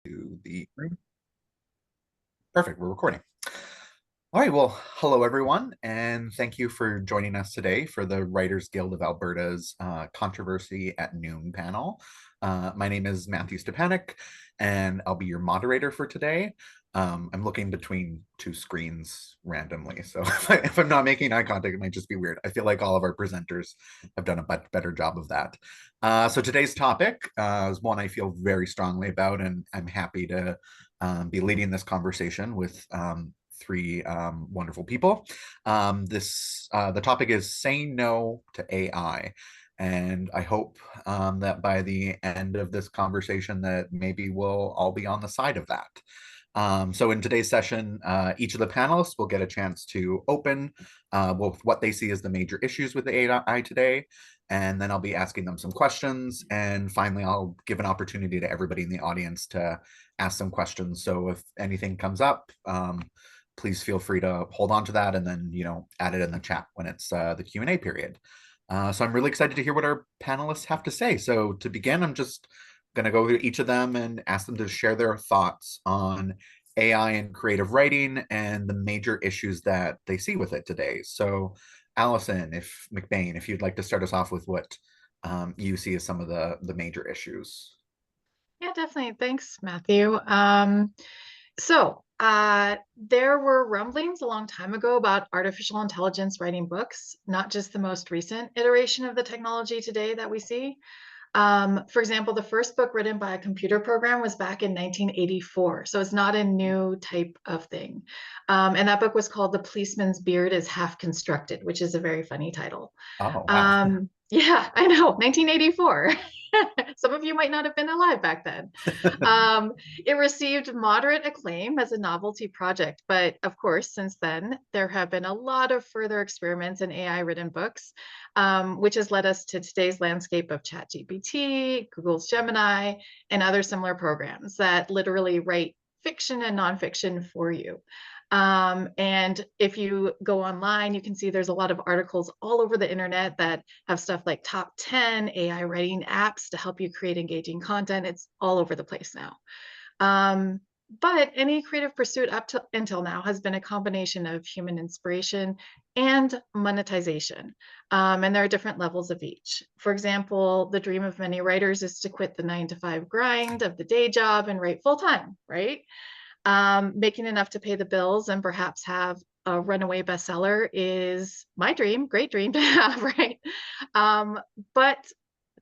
To the room. Perfect. We're recording. All right. Well, hello, everyone, and thank you for joining us today for the Writers Guild of Alberta's Controversy at Noon panel. My name is Matthew Stepanek, and I'll be your moderator for today. I'm looking between two screens randomly, so if I'm not making eye contact, it might just be weird. I feel like all of our presenters have done a much better job of that. So today's topic is one I feel very strongly about, and I'm happy to be leading this conversation with three wonderful people. The topic is saying no to AI. And I hope that by the end of this conversation that maybe we'll all be on the side of that. So in today's session, each of the panelists will get a chance to open with what they see as the major issues with the AI today. And then I'll be asking them some questions. And finally, I'll give an opportunity to everybody in the audience to ask some questions. So if anything comes up, please feel free to hold on to that and then, add it in the chat when it's the Q&A period. So I'm really excited to hear what our panelists have to say. So to begin, I'm just going to go to each of them and ask them to share their thoughts on AI and creative writing and the major issues that they see with it today. So Allison, if McBain, if you'd like to start us off with what you see as some of the major issues. Yeah, definitely. Thanks, Matthew. There were rumblings a long time ago about artificial intelligence writing books, not just the most recent iteration of the technology today that we see. For example, the first book written by a computer program was back in 1984, so it's not a new type of thing. And that book was called The Policeman's Beard is Half Constructed, which is a very funny title. Oh, wow. Yeah, I know, 1984. Some of you might not have been alive back then. It received moderate acclaim as a novelty project, but of course, since then, there have been a lot of further experiments in AI written books, which has led us to today's landscape of ChatGPT, Google's Gemini, and other similar programs that literally write fiction and nonfiction for you. And if you go online, you can see there's a lot of articles all over the internet that have stuff like top 10 AI writing apps to help you create engaging content. It's all over the place now. But any creative pursuit up to until now has been a combination of human inspiration and monetization. And there are different levels of each. For example, the dream of many writers is to quit the 9 to 5 grind of the day job and write full time, right? Making enough to pay the bills and perhaps have a runaway bestseller is my dream, great dream to have, right? But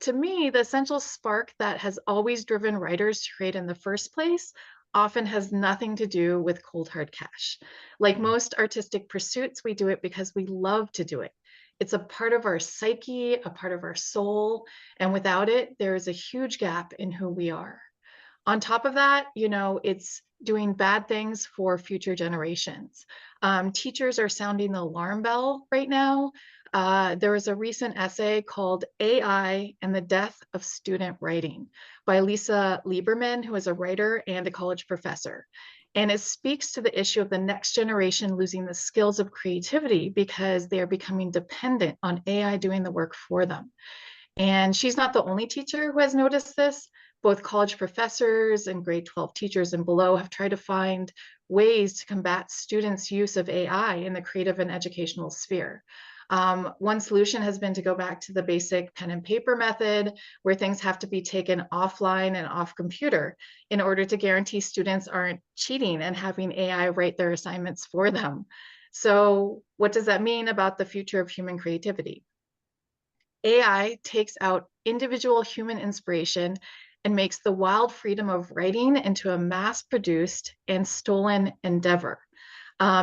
to me, the essential spark that has always driven writers to create in the first place often has nothing to do with cold hard cash. Like most artistic pursuits, we do it because we love to do it. It's a part of our psyche, a part of our soul, and without it, there is a huge gap in who we are. On top of that, it's doing bad things for future generations. Teachers are sounding the alarm bell right now. There was a recent essay called AI and the Death of Student Writing by Lisa Lieberman, who is a writer and a college professor. And it speaks to the issue of the next generation losing the skills of creativity because they are becoming dependent on AI doing the work for them. And she's not the only teacher who has noticed this. Both college professors and grade 12 teachers and below have tried to find ways to combat students' use of AI in the creative and educational sphere. One solution has been to go back to the basic pen and paper method, where things have to be taken offline and off computer in order to guarantee students aren't cheating and having AI write their assignments for them. So, what does that mean about the future of human creativity? AI takes out individual human inspiration and makes the wild freedom of writing into a mass-produced and stolen endeavor.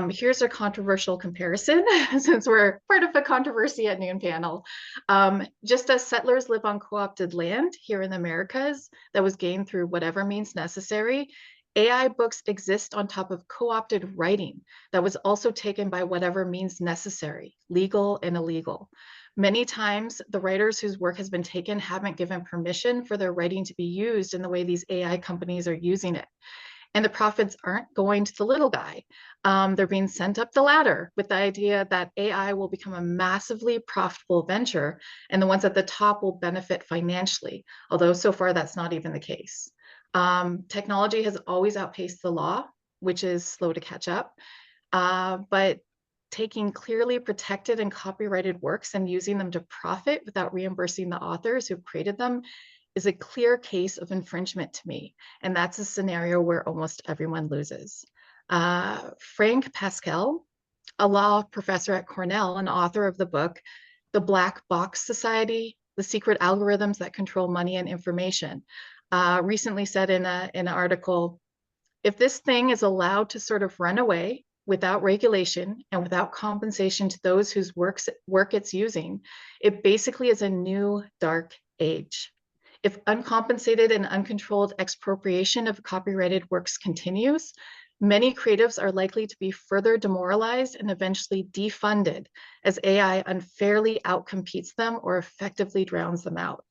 Here's a controversial comparison, since we're part of the Controversy at Noon panel. Just as settlers live on co-opted land here in the Americas that was gained through whatever means necessary, AI books exist on top of co-opted writing that was also taken by whatever means necessary, legal and illegal. Many times, the writers whose work has been taken haven't given permission for their writing to be used in the way these AI companies are using it. And the profits aren't going to the little guy. They're being sent up the ladder with the idea that AI will become a massively profitable venture, and the ones at the top will benefit financially, although so far that's not even the case. Technology has always outpaced the law, which is slow to catch up. But taking clearly protected and copyrighted works and using them to profit without reimbursing the authors who created them is a clear case of infringement to me. And that's a scenario where almost everyone loses. Frank Pascal, a law professor at Cornell and author of the book, The Black Box Society, The Secret Algorithms That Control Money and Information, recently said in an article, if this thing is allowed to sort of run away without regulation and without compensation to those whose work it's using, it basically is a new dark age. If uncompensated and uncontrolled expropriation of copyrighted works continues, many creatives are likely to be further demoralized and eventually defunded as AI unfairly outcompetes them or effectively drowns them out.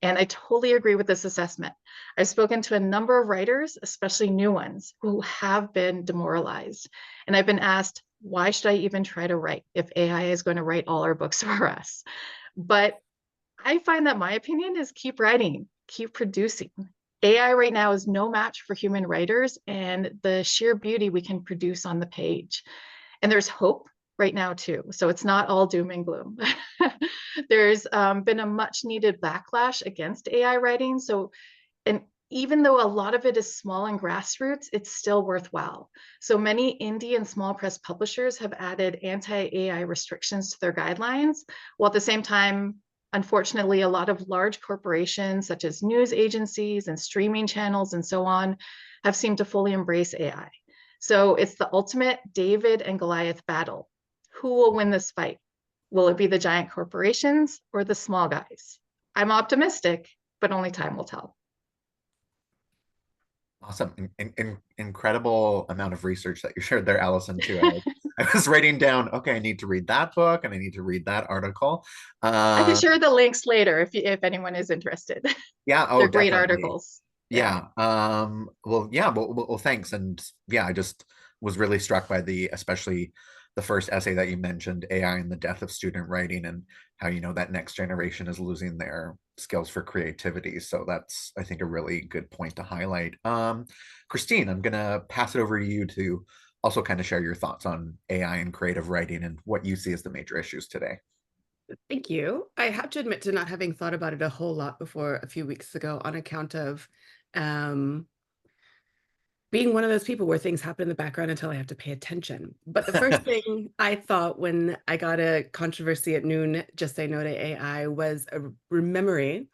And I totally agree with this assessment. I've spoken to a number of writers, especially new ones, who have been demoralized. And I've been asked, why should I even try to write if AI is going to write all our books for us? But I find that my opinion is keep writing, keep producing. AI right now is no match for human writers and the sheer beauty we can produce on the page. And there's hope right now too. So it's not all doom and gloom. There's been a much needed backlash against AI writing. So, and even though a lot of it is small and grassroots, it's still worthwhile. So many indie and small press publishers have added anti-AI restrictions to their guidelines, while at the same time, unfortunately, a lot of large corporations such as news agencies and streaming channels and so on have seemed to fully embrace AI. So it's the ultimate David and Goliath battle. Who will win this fight? Will it be the giant corporations or the small guys? I'm optimistic, but only time will tell. Awesome. Incredible amount of research that you shared there, Allison, too. I was writing down, okay, I need to read that book and I need to read that article. I can Uh, share the links later if anyone is interested. yeah, oh, They're great definitely. articles. Yeah. Yeah. Well, yeah, well, thanks. And yeah, I just was really struck by especially the first essay that you mentioned, AI and the death of student writing, and how, that next generation is losing their skills for creativity. So that's, I think, a really good point to highlight. Christine, I'm gonna pass it over to you to also kind of share your thoughts on AI and creative writing and what you see as the major issues today. Thank you. I have to admit to not having thought about it a whole lot before a few weeks ago on account of um, being one of those people where things happen in the background until I have to pay attention. But the first thing I thought when I got a controversy at noon, just say no to AI, was remembering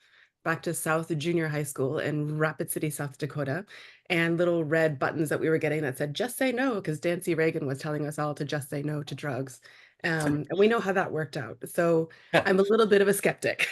back to South Junior High School in Rapid City, South Dakota, and little red buttons that we were getting that said, just say no, because Nancy Reagan was telling us all to just say no to drugs. And we know how that worked out. So I'm a little bit of a skeptic.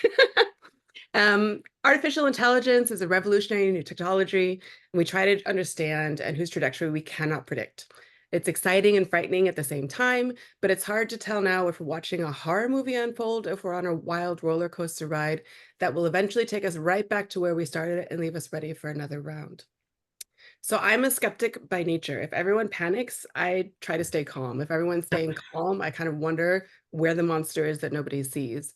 Artificial intelligence is a revolutionary new technology, and we try to understand and whose trajectory we cannot predict. It's exciting and frightening at the same time, but it's hard to tell now if we're watching a horror movie unfold, if we're on a wild roller coaster ride that will eventually take us right back to where we started and leave us ready for another round. So I'm a skeptic by nature. If everyone panics, I try to stay calm. If everyone's staying calm, I kind of wonder where the monster is that nobody sees.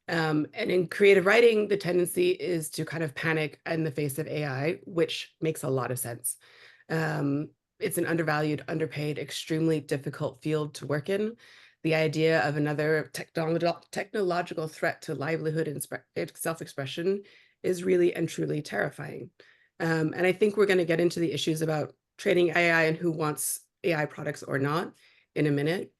And in creative writing, the tendency is to kind of panic in the face of AI, which makes a lot of sense. It's an undervalued, underpaid, extremely difficult field to work in. The idea of another technological threat to livelihood and self-expression is really and truly terrifying. And I think we're going to get into the issues about training AI and who wants AI products or not in a minute.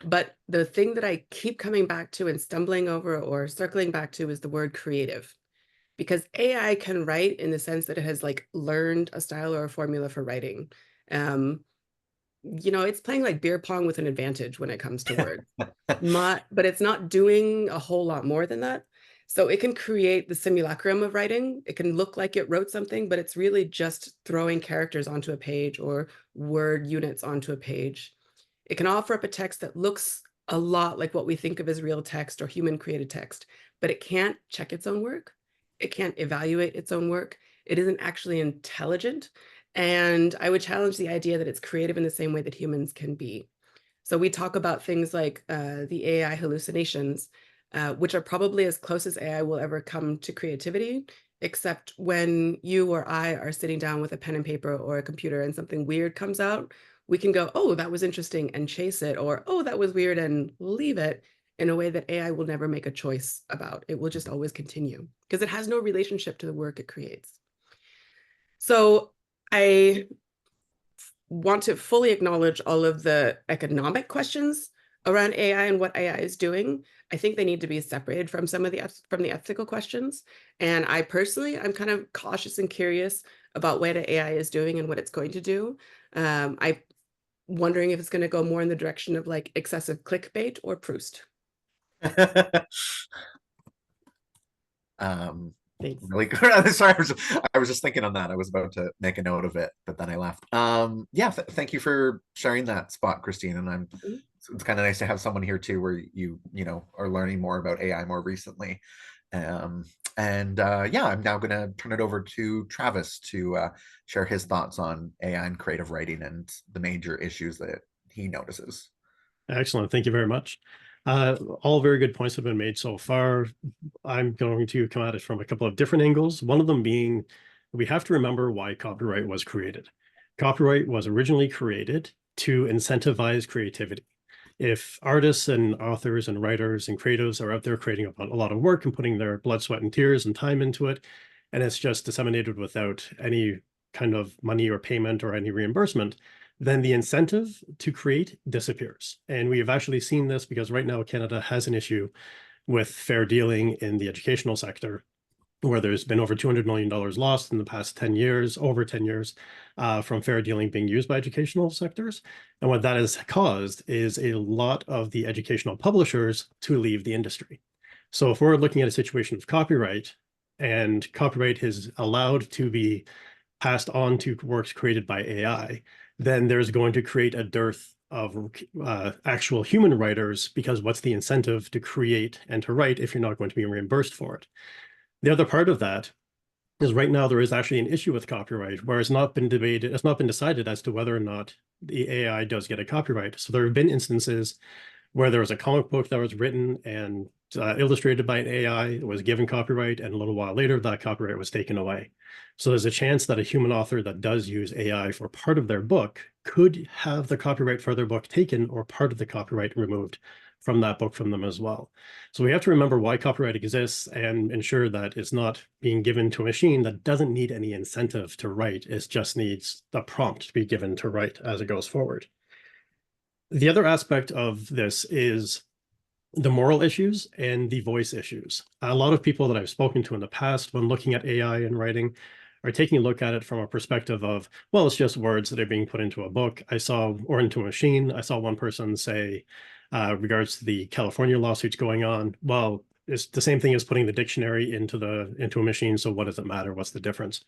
But the thing that I keep coming back to and stumbling over or circling back to is the word creative, because AI can write in the sense that it has like learned a style or a formula for writing. It's playing like beer pong with an advantage when it comes to words, but it's not doing a whole lot more than that. So it can create the simulacrum of writing. It can look like it wrote something, but it's really just throwing characters onto a page or word units onto a page. It can offer up a text that looks a lot like what we think of as real text or human created text, but it can't check its own work. It can't evaluate its own work. It isn't actually intelligent. And I would challenge the idea that it's creative in the same way that humans can be. So we talk about things like the AI hallucinations, which are probably as close as AI will ever come to creativity. except when you or I are sitting down with a pen and paper or a computer and something weird comes out, we can go, oh, that was interesting and chase it, or oh, that was weird and leave it in a way that AI will never make a choice about. It will just always continue because it has no relationship to the work it creates. So I want to fully acknowledge all of the economic questions around AI and what AI is doing. I think they need to be separated from some of the ethical questions. And I personally, I'm kind of cautious and curious about what AI is doing and what it's going to do. I'm wondering if it's going to go more in the direction of like excessive clickbait or Proust. Thanks. Really sorry, I was just thinking on that. I was about to make a note of it, but then I left. Yeah, thank you for sharing that spot, Christine. And it's kind of nice to have someone here too, where you know are learning more about AI more recently. Yeah, I'm now going to turn it over to Travis to share his thoughts on AI and creative writing and the major issues that he notices. Excellent. Thank you very much. All very good points have been made so far. I'm going to come at it from a couple of different angles. One of them being, we have to remember why copyright was created. Copyright was originally created to incentivize creativity. If artists and authors and writers and creatives are out there creating a lot of work and putting their blood, sweat, and tears and time into it, and it's just disseminated without any kind of money or payment or any reimbursement, then the incentive to create disappears. And we have actually seen this because right now Canada has an issue with fair dealing in the educational sector, where there's been over $200 million lost in the past 10 years, over 10 years, from fair dealing being used by educational sectors. And what that has caused is a lot of the educational publishers to leave the industry. So if we're looking at a situation of copyright, and copyright is allowed to be passed on to works created by AI, then there's going to create a dearth of actual human writers, because what's the incentive to create and to write if you're not going to be reimbursed for it? The other part of that is right now there is actually an issue with copyright where it's not been debated, it's not been decided as to whether or not the AI does get a copyright. So there have been instances where there was a comic book that was written and illustrated by an AI, it was given copyright, and a little while later that copyright was taken away. So there's a chance that a human author that does use AI for part of their book could have the copyright for their book taken or part of the copyright removed from that book from them as well. So we have to remember why copyright exists and ensure that it's not being given to a machine that doesn't need any incentive to write. It just needs a prompt to be given to write as it goes forward. The other aspect of this is the moral issues and the voice issues. A lot of people that I've spoken to in the past when looking at AI and writing are taking a look at it from a perspective of, well, it's just words that are being put into a book. Or into a machine. I saw one person say, regards to the California lawsuits going on, well, it's the same thing as putting the dictionary into a machine. So what does it matter? What's the difference?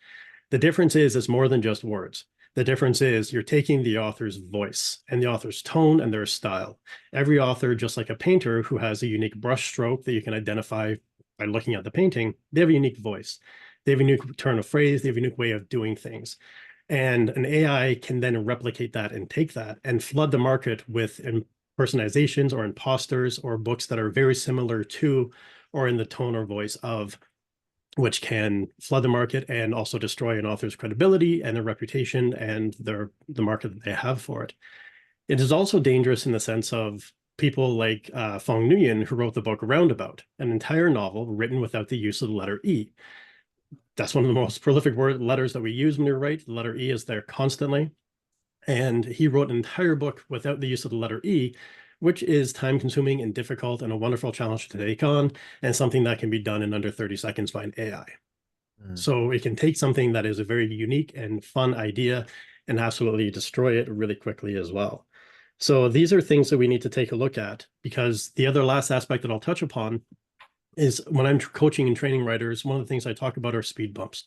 The difference is it's more than just words. The difference is you're taking the author's voice and the author's tone and their style. Every author, just like a painter who has a unique brush stroke that you can identify by looking at the painting, they have a unique voice. They have a unique turn of phrase. They have a unique way of doing things. And an AI can then replicate that and take that and flood the market with impersonations or imposters or books that are very similar to or in the tone or voice of, which can flood the market and also destroy an author's credibility and their reputation and the market that they have for it. It is also dangerous in the sense of people like Fong Nguyen, who wrote the book Roundabout, an entire novel written without the use of the letter E. That's one of the most prolific letters that we use when we write. The letter E is there constantly. And he wrote an entire book without the use of the letter E, which is time-consuming and difficult and a wonderful challenge to take on, and something that can be done in under 30 seconds by an AI. So it can take something that is a very unique and fun idea and absolutely destroy it really quickly as well. So these are things that we need to take a look at, because the other last aspect that I'll touch upon is when I'm coaching and training writers, one of the things I talk about are speed bumps,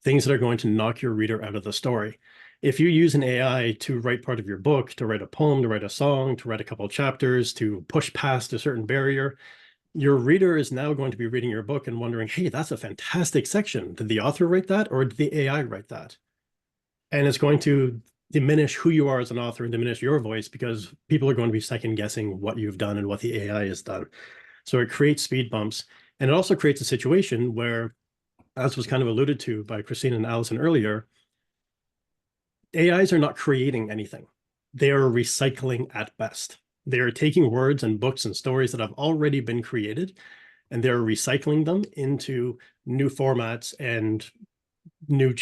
things that are going to knock your reader out of the story. If you use an AI to write part of your book, to write a poem, to write a song, to write a couple of chapters, to push past a certain barrier, your reader is now going to be reading your book and wondering, hey, that's a fantastic section. Did the author write that, or did the AI write that? And it's going to diminish who you are as an author and diminish your voice, because people are going to be second guessing what you've done and what the AI has done. So it creates speed bumps. And it also creates a situation where as was kind of alluded to by Christine and Allison earlier, AIs are not creating anything. They are recycling at best. They are taking words and books and stories that have already been created, and they're recycling them into new formats and new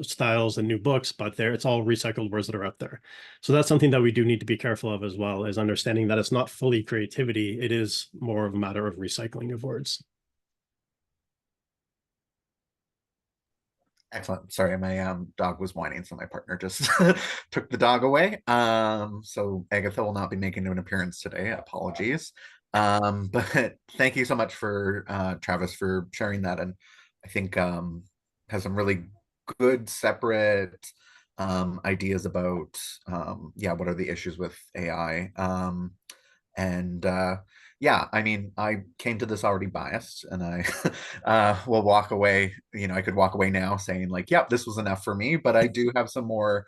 styles and new books, but it's all recycled words that are out there. So that's something that we do need to be careful of as well, is understanding that it's not fully creativity. It is more of a matter of recycling of words. Excellent. Sorry, my dog was whining, so my partner just took the dog away. So Agatha will not be making an appearance today. Apologies. But thank you so much for Travis for sharing that, and I think has some really good separate ideas about yeah, what are the issues with AI. And yeah, I mean, I came to this already biased, and I will walk away. You know, I could walk away now saying like, "Yep, this was enough for me." But I do have some more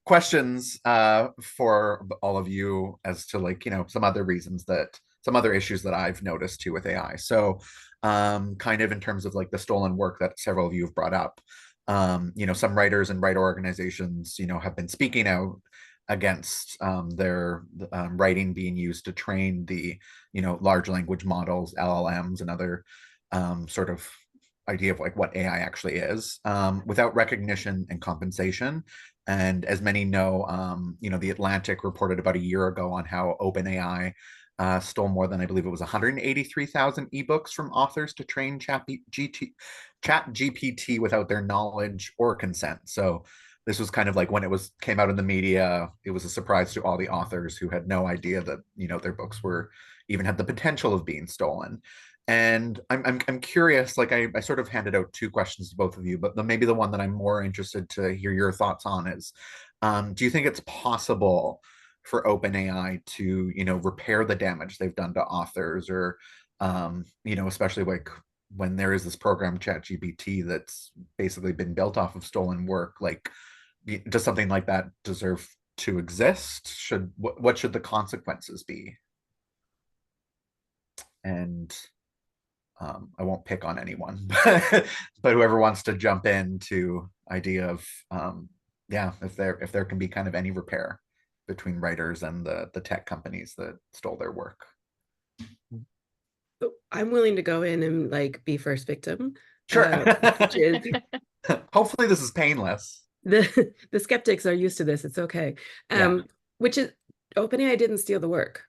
questions for all of you as to like, you know, some other reasons that some other issues that I've noticed too with AI. So, kind of in terms of like the stolen work that several of you have brought up. You know, some writers and writer organizations, you know, have been speaking out against their writing being used to train the, you know, large language models, LLMs, and other sort of idea of like what AI actually is, without recognition and compensation. And as many know, you know, The Atlantic reported about a year ago on how OpenAI stole more than, I believe it was 183,000 ebooks from authors to train Chat GPT without their knowledge or consent. So this was kind of like when it was came out in the media, it was a surprise to all the authors who had no idea that, you know, their books were even had the potential of being stolen. And I'm curious, like I sort of handed out two questions to both of you, but maybe the one that I'm more interested to hear your thoughts on is, do you think it's possible for OpenAI to, you know, repair the damage they've done to authors, or, you know, especially like when there is this program ChatGPT that's basically been built off of stolen work, like does something like that deserve to exist? What should the consequences be? And I won't pick on anyone, but whoever wants to jump into idea of yeah, if there can be kind of any repair between writers and the tech companies that stole their work. I'm willing to go in and like be first victim. Sure. Which is Hopefully this is painless. the skeptics are used to this. It's okay. Yeah. Which is OpenAI didn't steal the work.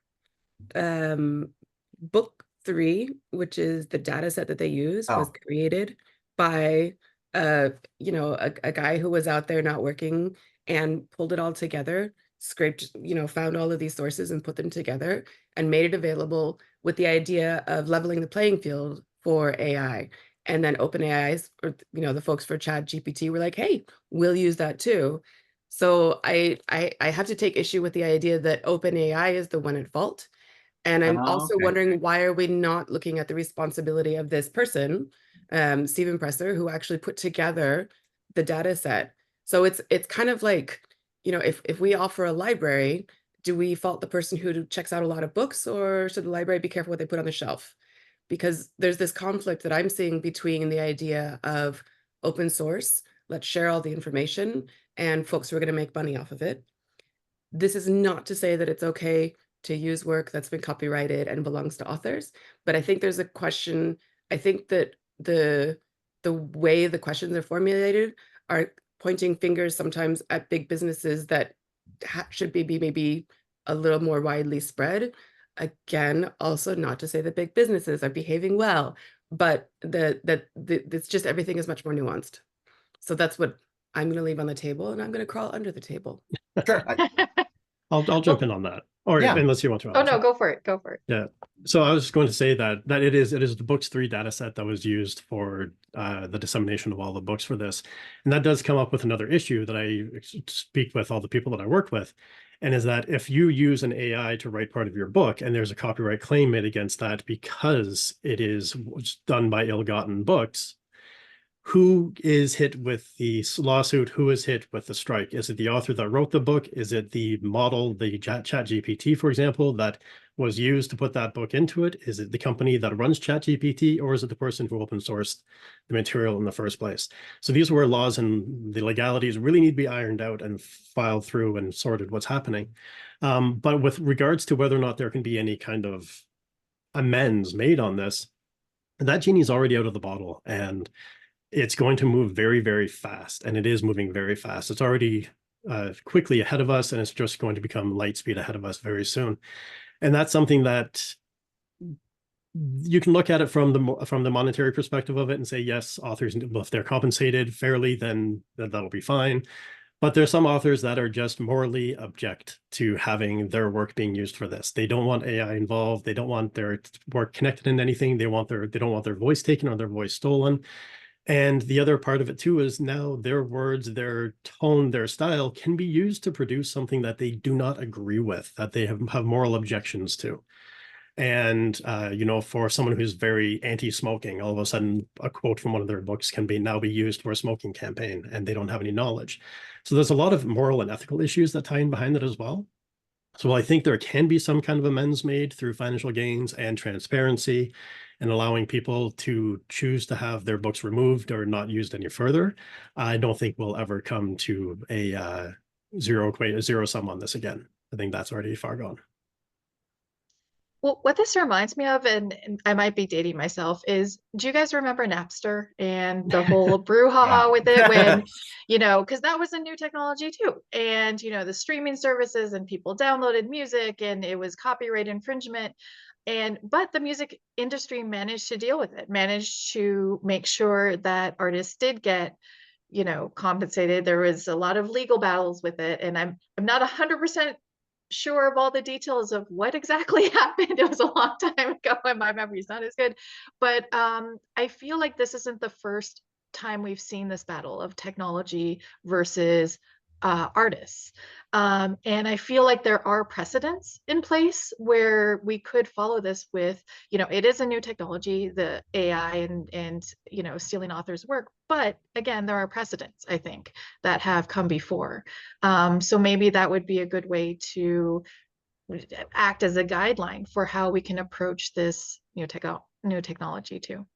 Book 3, which is the data set that they use, was created by you know, a guy who was out there not working and pulled it all together, scraped, you know, found all of these sources and put them together and made it available with the idea of leveling the playing field for AI. And then OpenAI's, or you know, the folks for Chat GPT were like, hey, we'll use that too. So I have to take issue with the idea that OpenAI is the one at fault. And I'm also wondering, why are we not looking at the responsibility of this person, Stephen Presser, who actually put together the data set? So it's kind of like, you know, if we offer a library, do we fault the person who checks out a lot of books, or should the library be careful what they put on the shelf? Because there's this conflict that I'm seeing between the idea of open source, let's share all the information, and folks who are going to make money off of it. This is not to say that it's okay to use work that's been copyrighted and belongs to authors, but I think there's a question. I think that the way the questions are formulated are pointing fingers sometimes at big businesses that should be maybe a little more widely spread. Again, also not to say that big businesses are behaving well, but it's just everything is much more nuanced. So that's what I'm going to leave on the table, and I'm going to crawl under the table. Sure. I'll jump in on that. Or yeah. Unless you want to. Oh no, go for it. Go for it. Yeah. So I was going to say that it is the Books 3 data set that was used for the dissemination of all the books for this. And that does come up with another issue that I speak with all the people that I work with. And is that if you use an AI to write part of your book and there's a copyright claim made against that because it is done by ill-gotten books, who is hit with the lawsuit? Who is hit with the strike? Is it the author that wrote the book? Is it the model, the chat GPT, for example, that was used to put that book into it? Is it the company that runs chat GPT, or is it the person who open sourced the material in the first place? So these are where laws and the legalities really need to be ironed out and filed through and sorted what's happening. But with regards to whether or not there can be any kind of amends made on this, that genie's already out of the bottle, and it's going to move very, very fast, and it is moving very fast. It's already quickly ahead of us, and it's just going to become light speed ahead of us very soon. And that's something that you can look at it from the monetary perspective of it and say, yes, authors, if they're compensated fairly, then that'll be fine. But there's some authors that are just morally object to having their work being used for this. They don't want AI involved. They don't want their work connected in anything. They don't want their voice taken or their voice stolen. And the other part of it too is now their words, their tone, their style can be used to produce something that they do not agree with, that they have moral objections to. And, for someone who's very anti-smoking, all of a sudden a quote from one of their books can now be used for a smoking campaign, and they don't have any knowledge. So there's a lot of moral and ethical issues that tie in behind it as well. So I think there can be some kind of amends made through financial gains and transparency and allowing people to choose to have their books removed or not used any further. I don't think we'll ever come to a zero sum on this again. I think that's already far gone. Well, what this reminds me of, and I might be dating myself, is do you guys remember Napster and the whole brouhaha with it when, because that was a new technology too. And, the streaming services and people downloaded music and it was copyright infringement. But the music industry managed to deal with it, managed to make sure that artists did get, compensated. There was a lot of legal battles with it. And I'm not 100% sure of all the details of what exactly happened. It was a long time ago and my memory's not as good. But I feel like this isn't the first time we've seen this battle of technology versus artists. And I feel like there are precedents in place where we could follow this with, it is a new technology, the AI and stealing authors' work. But again, there are precedents, I think, that have come before. So maybe that would be a good way to act as a guideline for how we can approach this new technology too.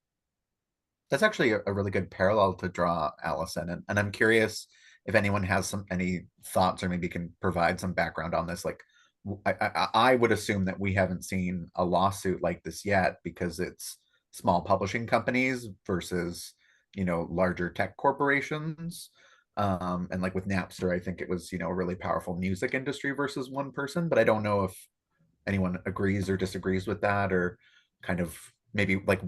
That's actually a really good parallel to draw, Allison. And I'm curious if anyone has any thoughts or maybe can provide some background on this. Like, I would assume that we haven't seen a lawsuit like this yet because it's small publishing companies versus, larger tech corporations. And like with Napster, I think it was, a really powerful music industry versus one person. But I don't know if anyone agrees or disagrees with that, or kind of maybe like,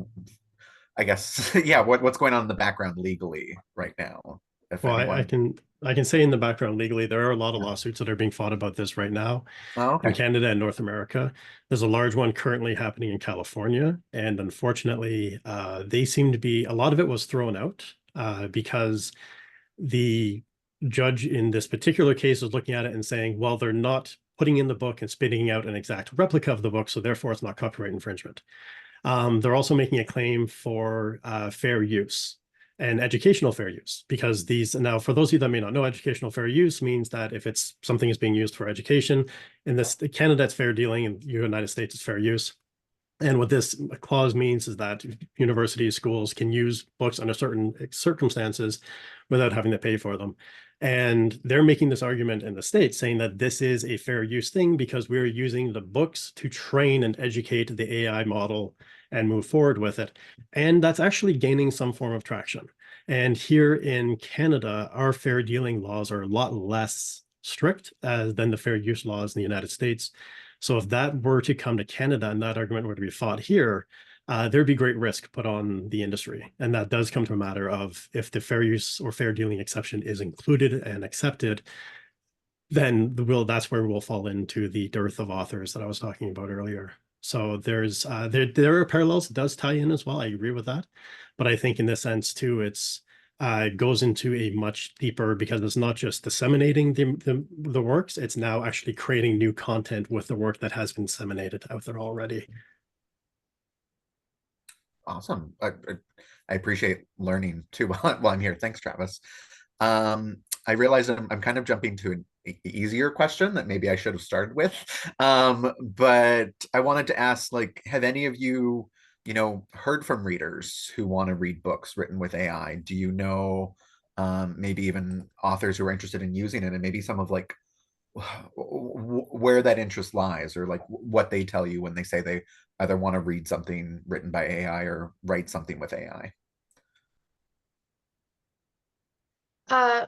I guess, yeah, what's going on in the background legally right now? If Well, anyone... I can say in the background legally, there are a lot of lawsuits that are being fought about this right now in Okay. Canada and North America. There's a large one currently happening in California, and unfortunately, they seem to be, a lot of it was thrown out because the judge in this particular case is looking at it and saying, well, they're not putting in the book and spitting out an exact replica of the book, so therefore it's not copyright infringement. They're also making a claim for fair use and educational fair use, because now, for those of you that may not know, educational fair use means that if it's something is being used for education, in Canada, it's fair dealing, and the United States, it's fair use. And what this clause means is that universities, schools can use books under certain circumstances without having to pay for them. And they're making this argument in the States saying that this is a fair use thing because we're using the books to train and educate the AI model and move forward with it. And that's actually gaining some form of traction. And here in Canada, our fair dealing laws are a lot less strict than the fair use laws in the United States. So if that were to come to Canada and that argument were to be fought here, there'd be great risk put on the industry. And that does come to a matter of, if the fair use or fair dealing exception is included and accepted, then that's where we'll fall into the dearth of authors that I was talking about earlier. So there are parallels. It does tie in as well. I agree with that. But I think in this sense too, it goes into a much deeper, because it's not just disseminating the works, it's now actually creating new content with the work that has been disseminated out there already. Awesome. I appreciate learning too while I'm here. Thanks, Travis. I realize I'm kind of jumping to an easier question that maybe I should have started with. But I wanted to ask, like, have any of you, heard from readers who want to read books written with AI? Do you know maybe even authors who are interested in using it, and maybe some of like where that interest lies, or like what they tell you when they say they either want to read something written by AI or write something with AI? Uh,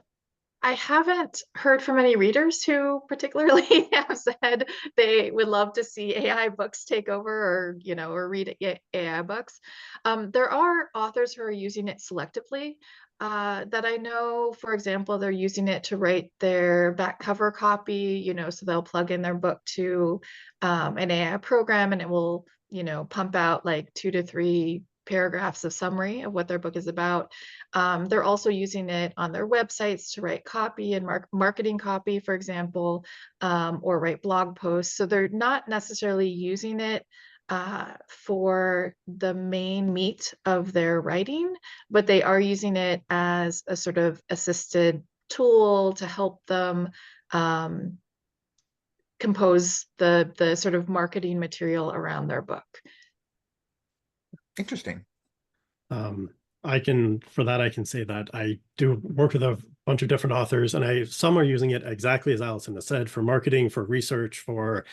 I haven't heard from any readers who particularly have said they would love to see AI books take over, or read AI books. There are authors who are using it selectively. That I know. For example, they're using it to write their back cover copy, so they'll plug in their book to an AI program, and it will, pump out like 2 to 3 paragraphs of summary of what their book is about. They're also using it on their websites to write copy and marketing copy, for example, or write blog posts. So they're not necessarily using it for the main meat of their writing, but they are using it as a sort of assisted tool to help them compose the sort of marketing material around their book. Interesting. I can say that I do work with a bunch of different authors, and some are using it exactly as Allison has said, for marketing, for research, for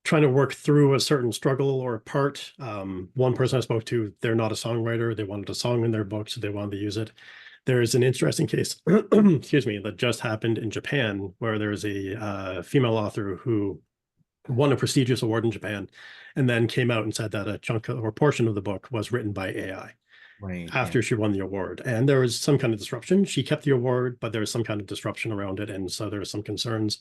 trying to work through a certain struggle or part. One person I spoke to, they're not a songwriter. They wanted a song in their book, so they wanted to use it. There's an interesting case, excuse me, that just happened in Japan, where there's a female author who won a prestigious award in Japan, and then came out and said that a chunk or portion of the book was written by AI Right. after she won the award. And there was some kind of disruption. She kept the award, but there was some kind of disruption around it. And so there were some concerns.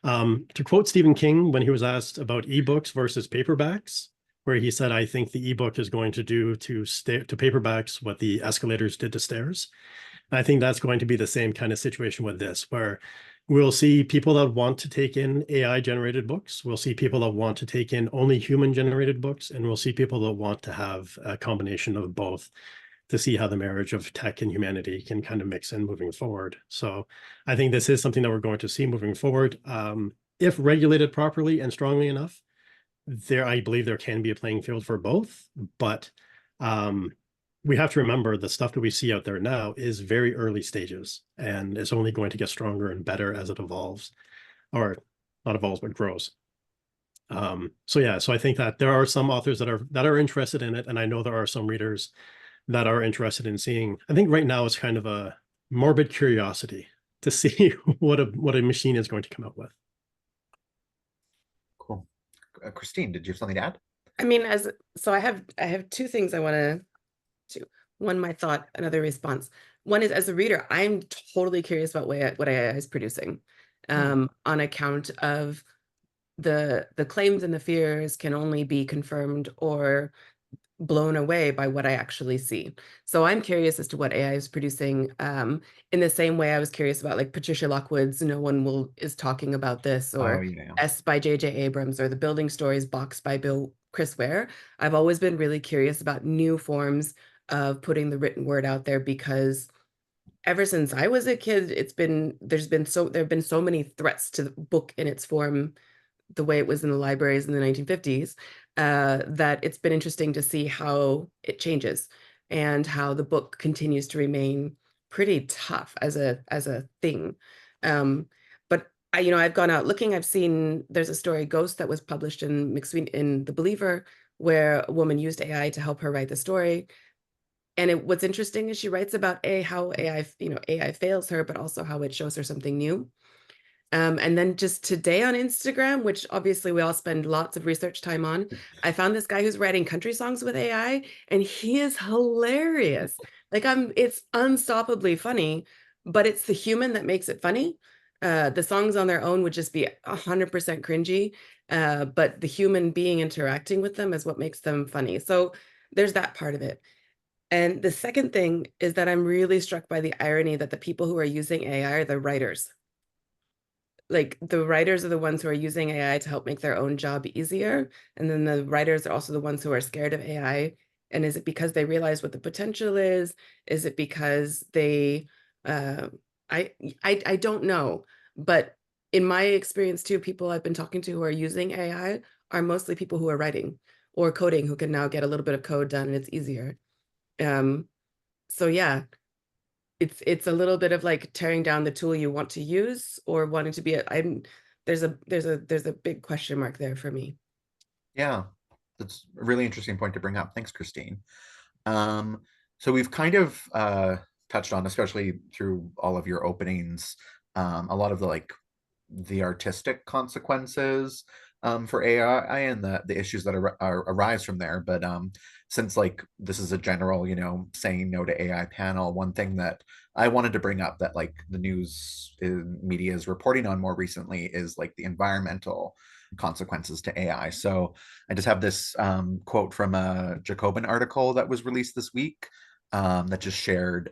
To quote Stephen King, when he was asked about ebooks versus paperbacks, where he said, I think the ebook is going to do to paperbacks what the escalators did to stairs. And I think that's going to be the same kind of situation with this, where we'll see people that want to take in AI generated books. We'll see people that want to take in only human generated books. And we'll see people that want to have a combination of both, to see how the marriage of tech and humanity can kind of mix in moving forward. So I think this is something that we're going to see moving forward. If regulated properly and strongly enough, I believe there can be a playing field for both. But we have to remember the stuff that we see out there now is very early stages, and it's only going to get stronger and better as it evolves, or not evolves, but grows. So I think that there are some authors that are interested in it, and I know there are some readers that are interested in seeing. I think right now it's kind of a morbid curiosity to see what a machine is going to come out with. Cool. Christine, did you have something to add? I mean, I have two things I want to do. One, my thought, another response. One is, as a reader, I'm totally curious about what AI is producing, on account of the claims and the fears can only be confirmed or blown away by what I actually see. So I'm curious as to what AI is producing, in the same way I was curious about like Patricia Lockwood's No One is Talking About This, or S by J.J. Abrams, or the Building Stories box by Chris Ware. I've always been really curious about new forms of putting the written word out there, because ever since I was a kid, there have been so many threats to the book in its form, the way it was in the libraries in the 1950s, that it's been interesting to see how it changes and how the book continues to remain pretty tough as a thing. But I've gone out looking. I've seen there's a story, Ghost, that was published in The Believer, where a woman used AI to help her write the story. And what's interesting is she writes about how AI fails her, but also how it shows her something new. And then just today on Instagram, which obviously we all spend lots of research time on, I found this guy who's writing country songs with AI, and he is hilarious. Like it's unstoppably funny, but it's the human that makes it funny. The songs on their own would just be 100% cringy, but the human being interacting with them is what makes them funny. So there's that part of it. And the second thing is that I'm really struck by the irony that the people who are using AI are the writers. Like the writers are the ones who are using AI to help make their own job easier. And then the writers are also the ones who are scared of AI And is it because they realize what the potential is? Is it because they, uh, I don't know. But in my experience too, people I've been talking to who are using AI are mostly people who are writing or coding, who can now get a little bit of code done and it's easier. So yeah, it's a little bit of like tearing down the tool you want to use or wanting to be there's a big question mark there for me. Yeah, that's a really interesting point to bring up. Thanks, Christine. So we've kind of touched on, especially through all of your openings, a lot of the artistic consequences for AI and the issues that arise from there. But since this is a general, saying no to AI panel, one thing that I wanted to bring up that the news media is reporting on more recently is the environmental consequences to AI. So I just have this quote from a Jacobin article that was released this week that just shared,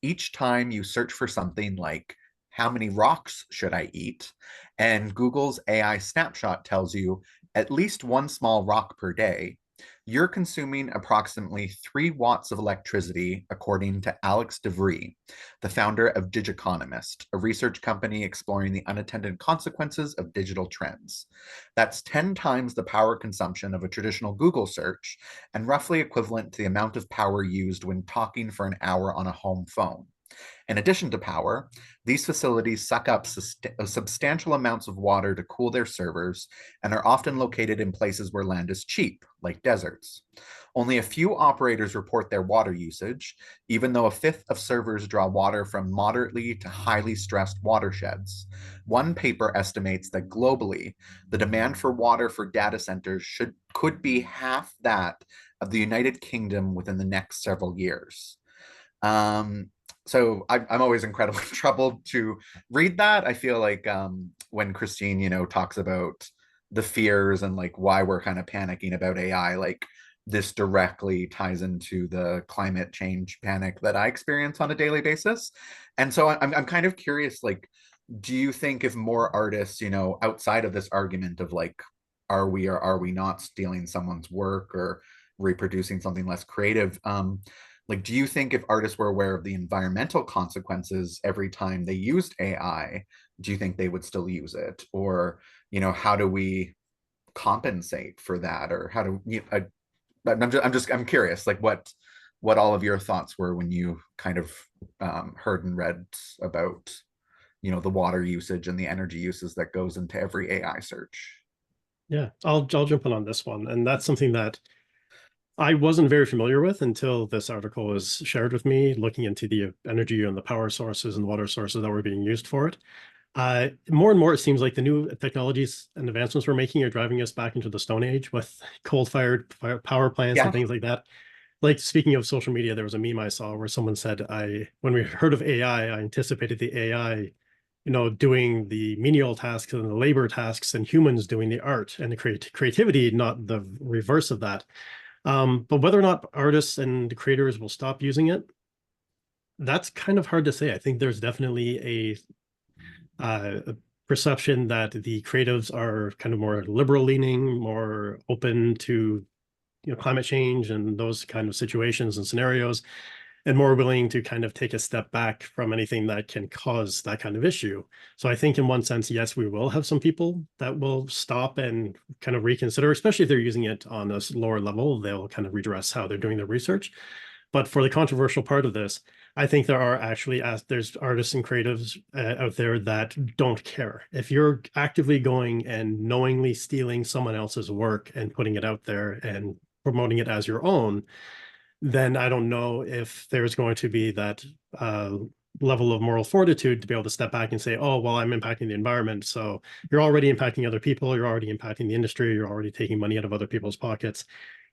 each time you search for something like how many rocks should I eat? And Google's AI snapshot tells you at least one small rock per day, you're consuming approximately 3 watts of electricity, according to Alex DeVry, the founder of Digiconomist, a research company exploring the unintended consequences of digital trends. That's 10 times the power consumption of a traditional Google search and roughly equivalent to the amount of power used when talking for an hour on a home phone. In addition to power, these facilities suck up substantial amounts of water to cool their servers and are often located in places where land is cheap, like deserts. Only a few operators report their water usage, even though a fifth of servers draw water from moderately to highly stressed watersheds. One paper estimates that globally, the demand for water for data centers could be half that of the United Kingdom within the next several years. So I'm always incredibly troubled to read that. I feel like when Christine, talks about the fears and why we're kind of panicking about AI, this directly ties into the climate change panic that I experience on a daily basis. And so I'm kind of curious, do you think if more artists, outside of this argument of are we or are we not stealing someone's work or reproducing something less creative, do you think if artists were aware of the environmental consequences every time they used AI, do you think they would still use it? Or, how do we compensate for that? Or how do I'm curious, what all of your thoughts were when you kind of heard and read about, the water usage and the energy uses that goes into every AI search. Yeah, I'll jump in on this one. And that's something that I wasn't very familiar with until this article was shared with me, looking into the energy and the power sources and water sources that were being used for it. More and more, it seems like the new technologies and advancements we're making are driving us back into the Stone Age with coal-fired power plants and things like that. Like, speaking of social media, there was a meme I saw where someone said, when we heard of AI, I anticipated the AI, doing the menial tasks and the labor tasks and humans doing the art and the creativity, not the reverse of that. But whether or not artists and creators will stop using it, that's kind of hard to say. I think there's definitely a perception that the creatives are kind of more liberal leaning, more open to climate change and those kind of situations and scenarios, and more willing to kind of take a step back from anything that can cause that kind of issue. So I think in one sense, yes, we will have some people that will stop and kind of reconsider, especially if they're using it on a lower level, they'll kind of redress how they're doing their research. But for the controversial part of this, I think there are actually, there's artists and creatives out there that don't care. If you're actively going and knowingly stealing someone else's work and putting it out there and promoting it as your own, then I don't know if there's going to be that level of moral fortitude to be able to step back and say, oh, well, I'm impacting the environment. So you're already impacting other people. You're already impacting the industry. You're already taking money out of other people's pockets.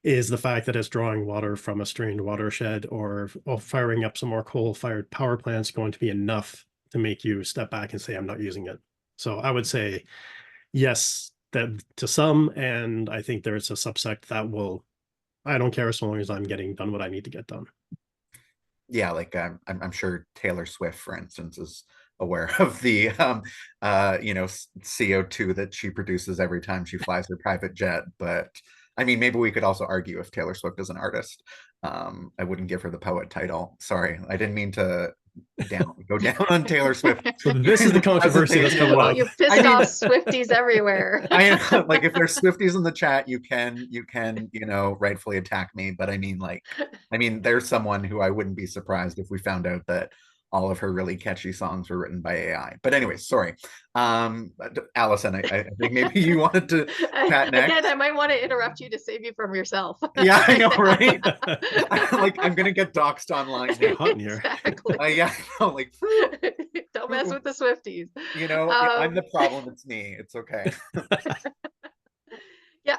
Is the fact that it's drawing water from a strained watershed or firing up some more coal-fired power plants going to be enough to make you step back and say, I'm not using it? So I would say yes, that to some, and I think there's a subsect that will, I don't care so long as I'm getting done what I need to get done. Yeah, I'm sure Taylor Swift, for instance, is aware of the CO2 that she produces every time she flies her private jet. But I mean, maybe we could also argue if Taylor Swift is an artist. I wouldn't give her the poet title. Sorry, I didn't mean to go down on Taylor Swift. So this is the controversy that's coming Well, up. you pissed off Swifties everywhere. I am like, if there's Swifties in the chat, you can, rightfully attack me. But I mean, there's someone who I wouldn't be surprised if we found out that all of her really catchy songs were written by AI. But anyways, sorry. Allison, I think maybe you wanted to chat next. Again, I might want to interrupt you to save you from yourself. Yeah, I know, right? I'm gonna get doxxed online. It's hot in here. Exactly. Yeah, I know, like, don't mess with the Swifties. I'm the problem. It's me. It's okay. Yeah,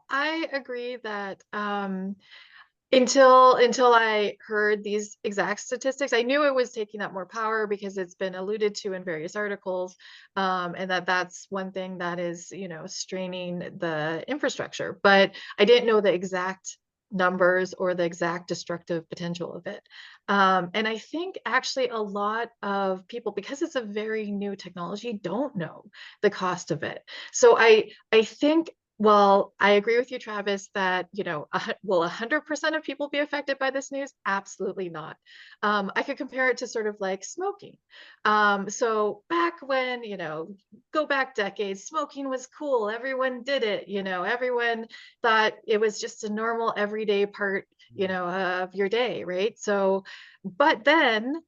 I agree that until I heard these exact statistics, I knew it was taking up more power because it's been alluded to in various articles, and that's one thing that is, straining the infrastructure. But I didn't know the exact numbers or the exact destructive potential of it. And I think actually a lot of people, because it's a very new technology, don't know the cost of it. So I think, well, I agree with you, Travis, that, will 100% of people be affected by this news? Absolutely not. I could compare it to sort of like smoking. So back when, go back decades, smoking was cool. Everyone did it, everyone thought it was just a normal everyday part, of your day, right? So, but then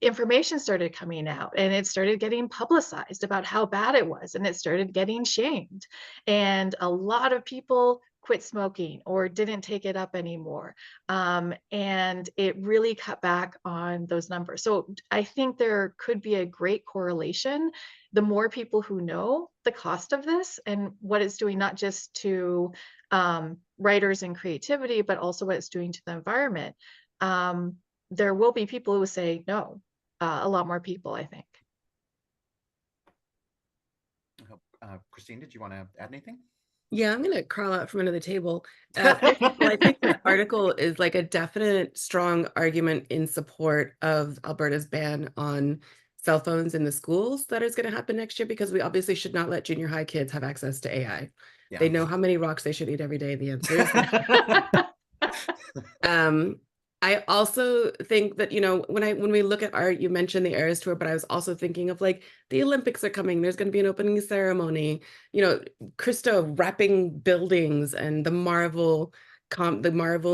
information started coming out and it started getting publicized about how bad it was, and it started getting shamed. And a lot of people quit smoking or didn't take it up anymore. And it really cut back on those numbers. So I think there could be a great correlation. The more people who know the cost of this and what it's doing, not just to writers and creativity, but also what it's doing to the environment, there will be people who will say no, a lot more people, I think. Christine, did you want to add anything? Yeah, I'm going to crawl out from under the table. Well, I think the article is like a definite strong argument in support of Alberta's ban on cell phones in the schools that is going to happen next year, because we obviously should not let junior high kids have access to AI. Yeah. They know how many rocks they should eat every day. The answer is I also think that, when we look at art, you mentioned the Eras Tour, but I was also thinking of like the Olympics are coming. There's going to be an opening ceremony, Krista wrapping buildings, and the Marvel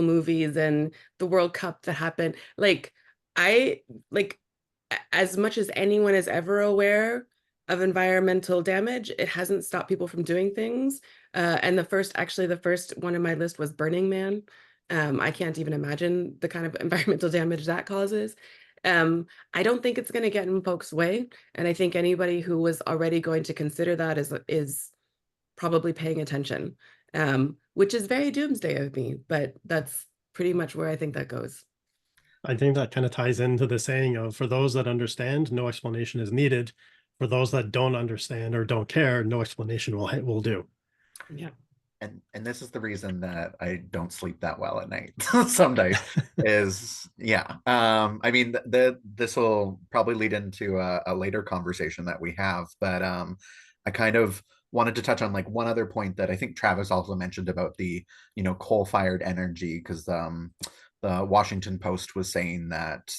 movies and the World Cup that happened. As much as anyone is ever aware of environmental damage, it hasn't stopped people from doing things. And the first one on my list was Burning Man. I can't even imagine the kind of environmental damage that causes. I don't think it's going to get in folks' way. And I think anybody who was already going to consider that is probably paying attention, which is very doomsday of me, but that's pretty much where I think that goes. I think that kind of ties into the saying of, for those that understand, no explanation is needed. For those that don't understand or don't care, no explanation will do. Yeah. And this is the reason that I don't sleep that well at night some days is, yeah. I mean, this will probably lead into a later conversation that we have, but I kind of wanted to touch on like one other point that I think Travis also mentioned about the, coal-fired energy, because the Washington Post was saying that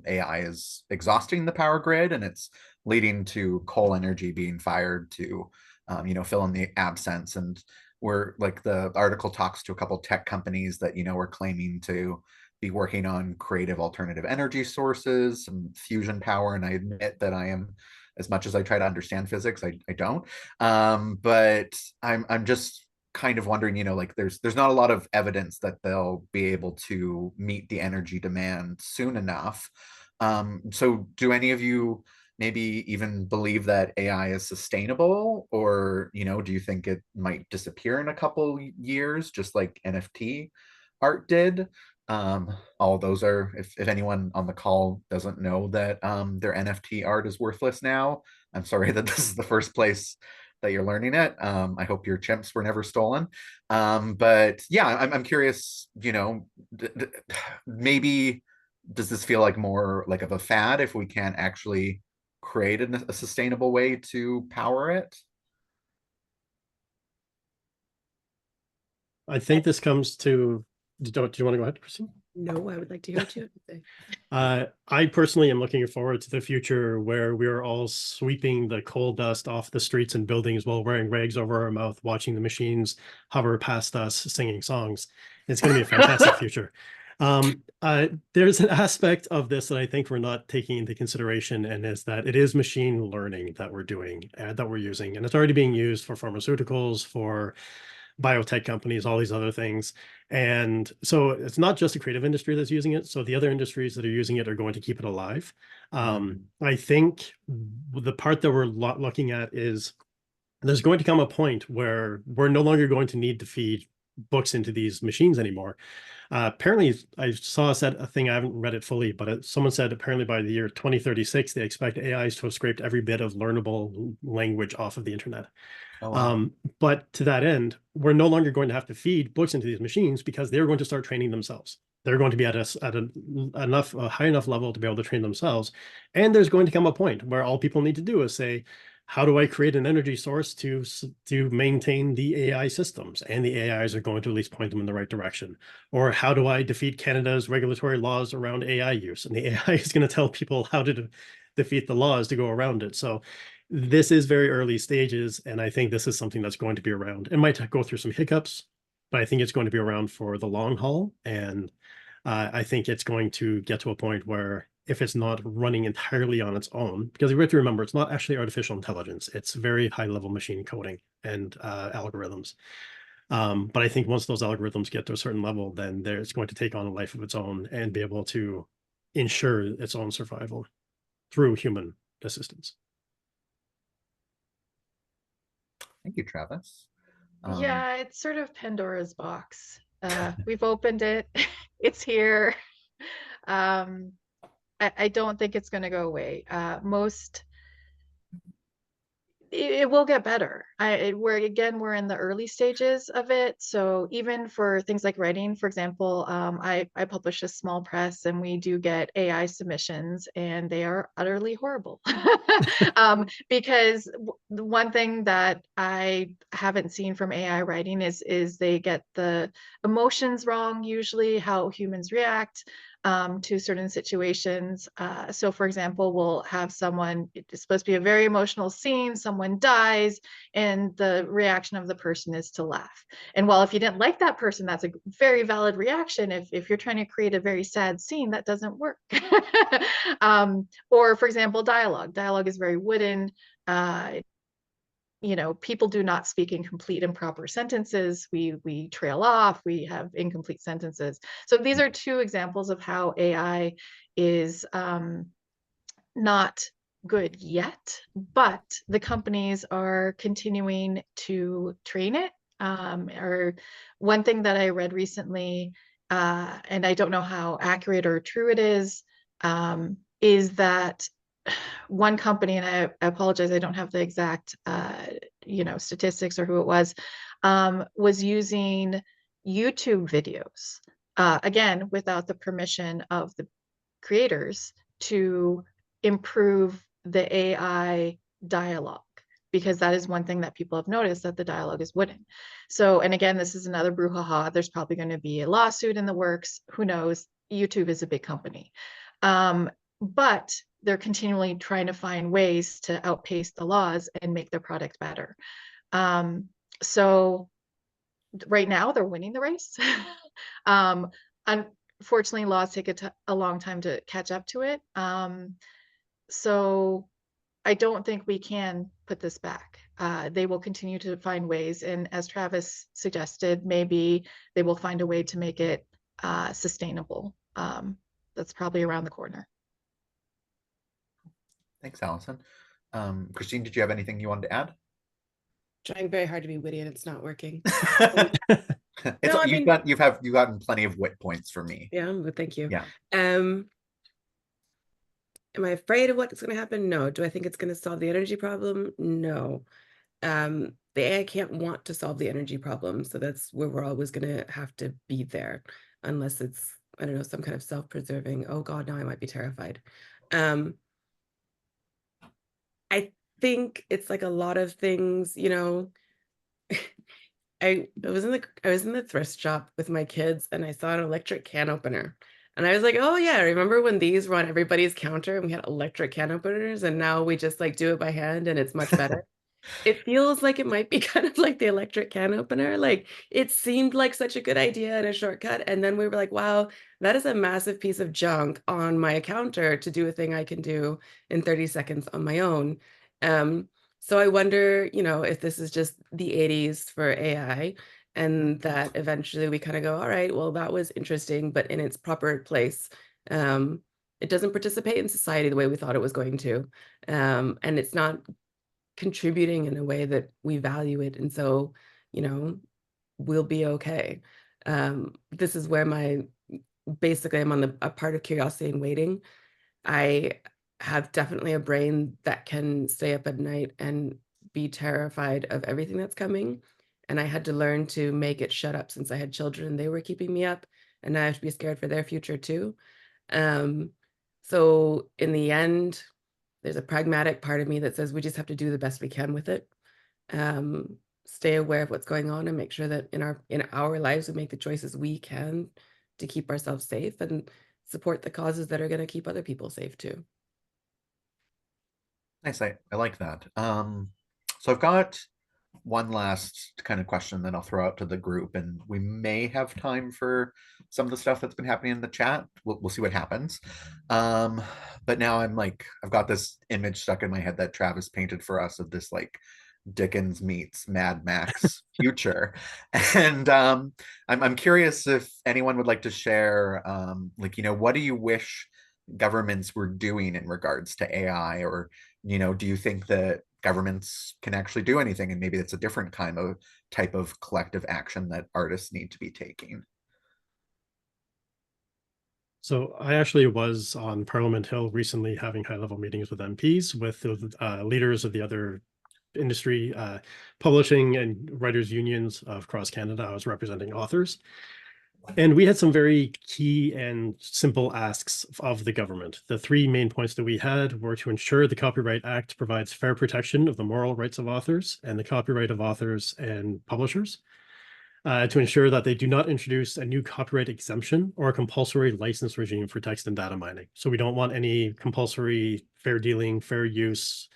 AI is exhausting the power grid, and it's leading to coal energy being fired to, fill in the absence. And where like the article talks to a couple tech companies that, are claiming to be working on creative alternative energy sources, some fusion power. And I admit that I am, as much as I try to understand physics, I don't. But I'm just kind of wondering, like there's not a lot of evidence that they'll be able to meet the energy demand soon enough. So do any of you maybe even believe that AI is sustainable, or, do you think it might disappear in a couple years, just like NFT art did? All those are, if anyone on the call doesn't know that their NFT art is worthless now, I'm sorry that this is the first place that you're learning it. I hope your chimps were never stolen. But yeah, I'm curious, maybe does this feel like more like of a fad if we can't actually create a sustainable way to power it? I think this comes to, do you want to go ahead, Christine? No, I would like to hear what you have to say. I personally am looking forward to the future where we are all sweeping the coal dust off the streets and buildings while wearing rags over our mouth, watching the machines hover past us, singing songs. It's going to be a fantastic future. There's an aspect of this that I think we're not taking into consideration, and is that it is machine learning that we're doing, that we're using, and it's already being used for pharmaceuticals, for biotech companies, all these other things. And so it's not just the creative industry that's using it. So the other industries that are using it are going to keep it alive. I think the part that we're looking at is there's going to come a point where we're no longer going to need to feed books into these machines anymore. Apparently, I saw a thing, I haven't read it fully, but someone said apparently by the year 2036, they expect AIs to have scraped every bit of learnable language off of the internet. Oh, wow. But to that end, we're no longer going to have to feed books into these machines because they're going to start training themselves. They're going to be at a high enough level to be able to train themselves. And there's going to come a point where all people need to do is say, how do I create an energy source to maintain the AI systems? And the AIs are going to at least point them in the right direction. Or how do I defeat Canada's regulatory laws around AI use? And the AI is going to tell people how to defeat the laws to go around it. So this is very early stages, and I think this is something that's going to be around. It might go through some hiccups, but I think it's going to be around for the long haul. And I think it's going to get to a point where if it's not running entirely on its own, because we have to remember, it's not actually artificial intelligence. It's very high-level machine coding and algorithms. But I think once those algorithms get to a certain level, then it's going to take on a life of its own and be able to ensure its own survival through human assistance. Thank you, Travis. Yeah, it's sort of Pandora's box. We've opened it. It's here. I don't think it's going to go away. It will get better. We're in the early stages of it. So even for things like writing, for example, I publish a small press, and we do get AI submissions, and they are utterly horrible. Because the one thing that I haven't seen from AI writing is they get the emotions wrong, usually how humans react to certain situations. So for example, we'll have someone, it's supposed to be a very emotional scene, someone dies, and the reaction of the person is to laugh. And while if you didn't like that person, that's a very valid reaction. If you're trying to create a very sad scene, that doesn't work. Or for example, dialogue is very wooden. People do not speak in complete and proper sentences. We trail off, we have incomplete sentences. So these are two examples of how AI is not good yet, but the companies are continuing to train it. Or one thing that I read recently, and I don't know how accurate or true it is that one company, and I apologize, I don't have the exact statistics or who it was using YouTube videos, again, without the permission of the creators, to improve the AI dialogue, because that is one thing that people have noticed, that the dialogue is wooden. So, and again, this is another brouhaha. There's probably going to be a lawsuit in the works. Who knows? YouTube is a big company. But they're continually trying to find ways to outpace the laws and make their product better. So right now they're winning the race. Unfortunately, laws take a long time to catch up to it. So I don't think we can put this back. They will continue to find ways. And as Travis suggested, maybe they will find a way to make it sustainable. That's probably around the corner. Thanks, Allison. Christine, did you have anything you wanted to add? Trying very hard to be witty, and it's not working. You've gotten plenty of wit points for me. Yeah, but thank you. Yeah. Am I afraid of what's going to happen? No. Do I think it's going to solve the energy problem? No. The AI can't want to solve the energy problem, so that's where we're always going to have to be there, unless it's, I don't know, some kind of self-preserving. Oh God, now I might be terrified. I think it's like a lot of things, I was in the thrift shop with my kids and I saw an electric can opener. And I was like, oh yeah, remember when these were on everybody's counter and we had electric can openers and now we just like do it by hand and it's much better. It feels like it might be kind of like the electric can opener. Like it seemed like such a good idea and a shortcut. And then we were like, wow, that is a massive piece of junk on my counter to do a thing I can do in 30 seconds on my own. Um, so I wonder, if this is just the 80s for AI and that eventually we kind of go, all right, well, that was interesting, but in its proper place. Um, it doesn't participate in society the way we thought it was going to. And it's not contributing in a way that we value it. And so, you know, we'll be okay. This is where basically I'm on a part of curiosity and waiting. I have definitely a brain that can stay up at night and be terrified of everything that's coming. And I had to learn to make it shut up since I had children. They were keeping me up and now I have to be scared for their future too. Um, so in the end, there's a pragmatic part of me that says we just have to do the best we can with it. Stay aware of what's going on and make sure that in our lives we make the choices we can to keep ourselves safe and support the causes that are going to keep other people safe too. Nice. I like that. So I've got one last kind of question that I'll throw out to the group, and we may have time for some of the stuff that's been happening in the chat. We'll see what happens. But now I've got this image stuck in my head that Travis painted for us of this like Dickens meets Mad Max future. And I'm curious if anyone would like to share, what do you wish governments were doing in regards to AI? Or, do you think that governments can actually do anything? And maybe it's a different kind of type of collective action that artists need to be taking. So I actually was on Parliament Hill recently having high-level meetings with MPs, with the leaders of the other industry, publishing and writers unions across Canada. I was representing authors. And we had some very key and simple asks of the government. The three main points that we had were to ensure the Copyright Act provides fair protection of the moral rights of authors and the copyright of authors and publishers, to ensure that they do not introduce a new copyright exemption or a compulsory license regime for text and data mining. So we don't want any compulsory fair dealing, fair use,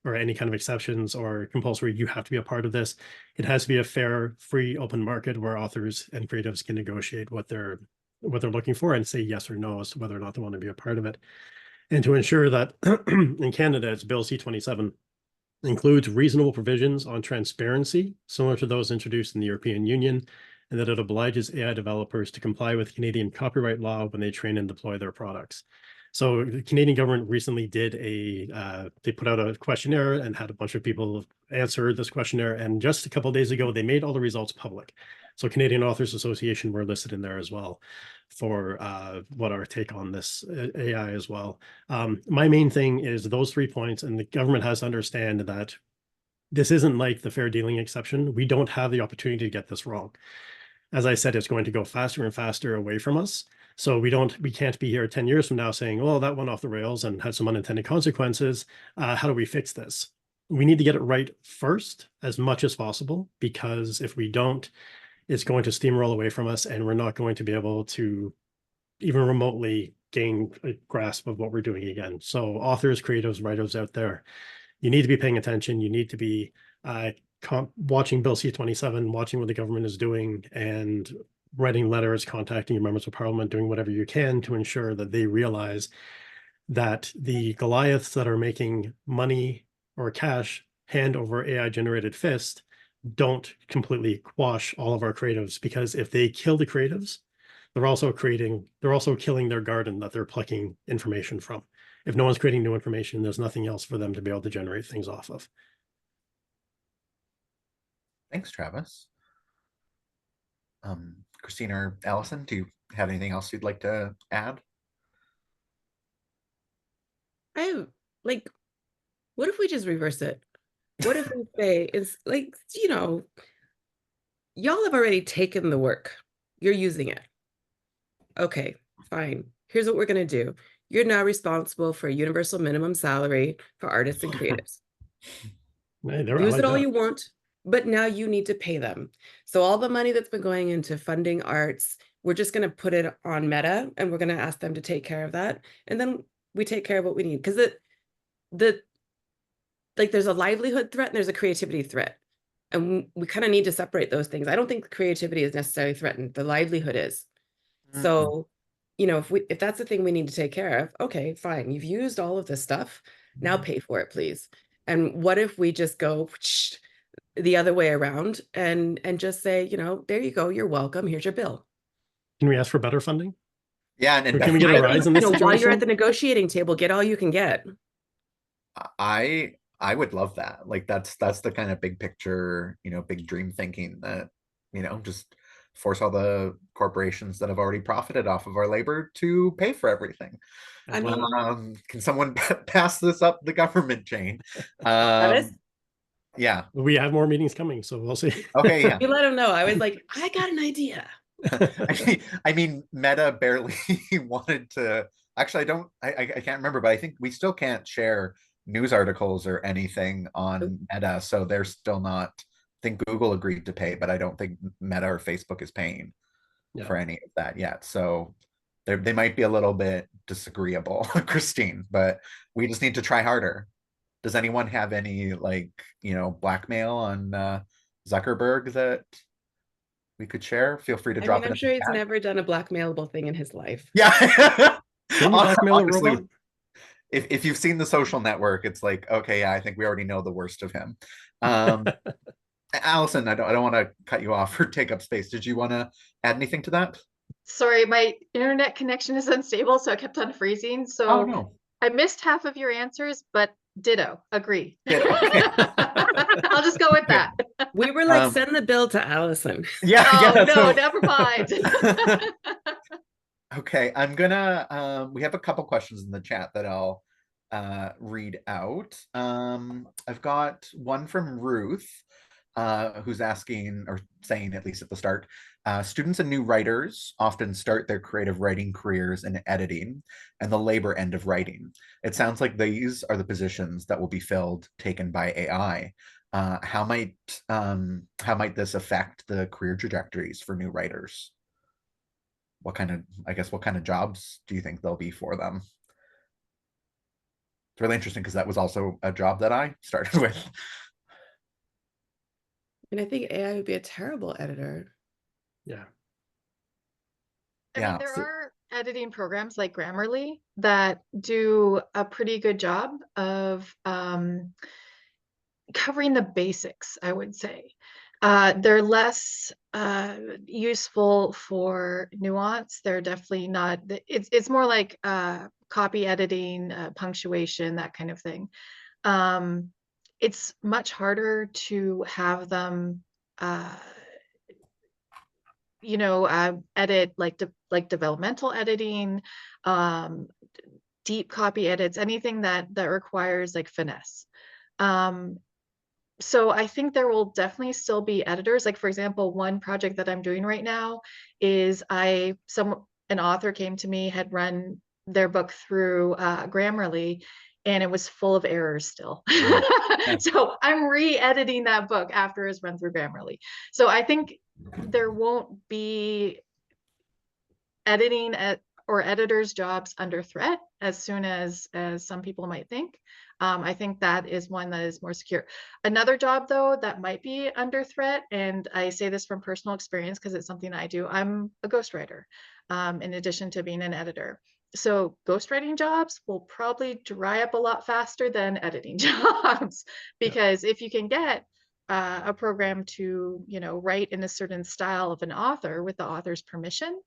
or any kind of exceptions or compulsory, you have to be a part of this. It has to be a fair, free, open market where authors and creatives can negotiate what they're looking for and say yes or no as to whether or not they want to be a part of it. And to ensure that in Canada, it's Bill C-27, includes reasonable provisions on transparency, similar to those introduced in the European Union, and that it obliges AI developers to comply with Canadian copyright law when they train and deploy their products. So the Canadian government recently did they put out a questionnaire and had a bunch of people answer this questionnaire. And just a couple of days ago, they made all the results public. So Canadian Authors Association were listed in there as well for what our take on this AI as well. My main thing is those 3 points, and the government has to understand that this isn't like the fair dealing exception. We don't have the opportunity to get this wrong. As I said, it's going to go faster and faster away from us. So we can't be here 10 years from now saying, well, that went off the rails and had some unintended consequences. How do we fix this? We need to get it right first as much as possible, because if we don't, it's going to steamroll away from us and we're not going to be able to even remotely gain a grasp of what we're doing again. So authors, creatives, writers out there, you need to be paying attention. You need to be watching Bill C-27, watching what the government is doing, and writing letters, contacting your members of parliament, doing whatever you can to ensure that they realize that the Goliaths that are making money or cash hand over AI-generated fist don't completely quash all of our creatives, because if they kill the creatives, they're also killing their garden that they're plucking information from. If no one's creating new information, there's nothing else for them to be able to generate things off of. Thanks, Travis. Christine or Allison, do you have anything else you'd like to add? What if we just reverse it? What if we say, it's like, y'all have already taken the work. You're using it. Okay, fine. Here's what we're going to do. You're now responsible for a universal minimum salary for artists and creatives. Hey, Use it all you want. but now you need to pay them. So all the money that's been going into funding arts, we're just going to put it on Meta, and we're going to ask them to take care of that. And then we take care of what we need. Because like there's a livelihood threat and there's a creativity threat. And we kind of need to separate those things. I don't think creativity is necessarily threatened. The livelihood is. So, you know, if that's the thing we need to take care of, okay, fine. You've used all of this stuff. Now pay for it, please. And what if we just go the other way around and just say, you know, there you go, you're welcome. Here's your bill. Can we ask for better funding? Yeah, and Or can we get a rise in this You know, while you're at situation? the negotiating table, get all you can get. I would love that. Like that's the kind of big picture, you know, big dream thinking that, you know, just force all the corporations that have already profited off of our labor to pay for everything. I mean, Can someone pass this up the government chain? Travis, Yeah. We have more meetings coming, so we'll see. Okay, yeah. you let him know. I was like, I got an idea. I mean, Meta barely wanted to. Actually, I can't remember, but I think we still can't share news articles or anything on Meta, so they're still not. I think Google agreed to pay, but I don't think Meta or Facebook is paying for any of that yet. So they might be a little bit disagreeable, Christine, but we just need to try harder. Does anyone have any, like, you know, blackmail on Zuckerberg that we could share? Feel free to drop it I'm in sure the he's chat. never done a blackmailable thing in his life. Yeah. Can you blackmail a Honestly, robot? if you've seen The Social Network, it's like, okay, yeah, I think we already know the worst of him. Allison, I don't want to cut you off or take up space. Did you want to add anything to that? Sorry, my internet connection is unstable, so I kept on freezing. So Oh no. I missed half of your answers, but ditto, agree. Ditto. I'll just go with that. We were like, send the bill to Allison. Yeah. Oh yeah, no, so... never mind. Okay, I'm gonna we have a couple questions in the chat that I'll read out. I've got one from Ruth, who's asking, or saying at least at the start, students and new writers often start their creative writing careers in editing and the labor end of writing. It sounds like these are the positions that will be filled, taken by AI. How might this affect the career trajectories for new writers? What kind of jobs do you think there'll be for them? It's really interesting because that was also a job that I started with. And I think AI would be a terrible editor. Yeah. I mean, there are editing programs like Grammarly that do a pretty good job of covering the basics, I would say. They're less useful for nuance. They're definitely not, it's more like copy editing, punctuation, that kind of thing. It's much harder to have them edit like developmental editing, deep copy edits, anything that requires like finesse. So I think there will definitely still be editors. Like, for example, one project that I'm doing right now is an author came to me, had run their book through Grammarly, and it was full of errors still. So I'm re-editing that book after it's run through Grammarly. So I think there won't be editing or editors' jobs under threat as soon as some people might think. I think that is one that is more secure. Another job, though, that might be under threat, and I say this from personal experience because it's something I do, I'm a ghostwriter, in addition to being an editor. So ghostwriting jobs will probably dry up a lot faster than editing jobs, because if you can get a program to, write in a certain style of an author with the author's permission,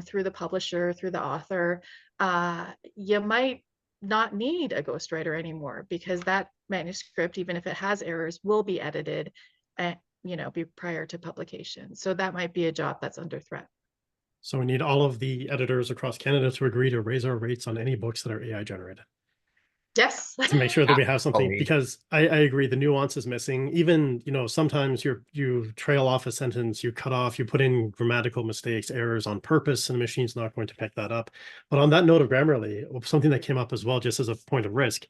through the publisher, through the author, you might not need a ghostwriter anymore, because that manuscript, even if it has errors, will be edited and be prior to publication. So that might be a job that's under threat. So we need all of the editors across Canada to agree to raise our rates on any books that are AI generated. Yes. To make sure that we have something, because I agree, the nuance is missing. Even, sometimes you trail off a sentence, you cut off, you put in grammatical mistakes, errors on purpose, and the machine's not going to pick that up. But on that note of Grammarly, something that came up as well, just as a point of risk,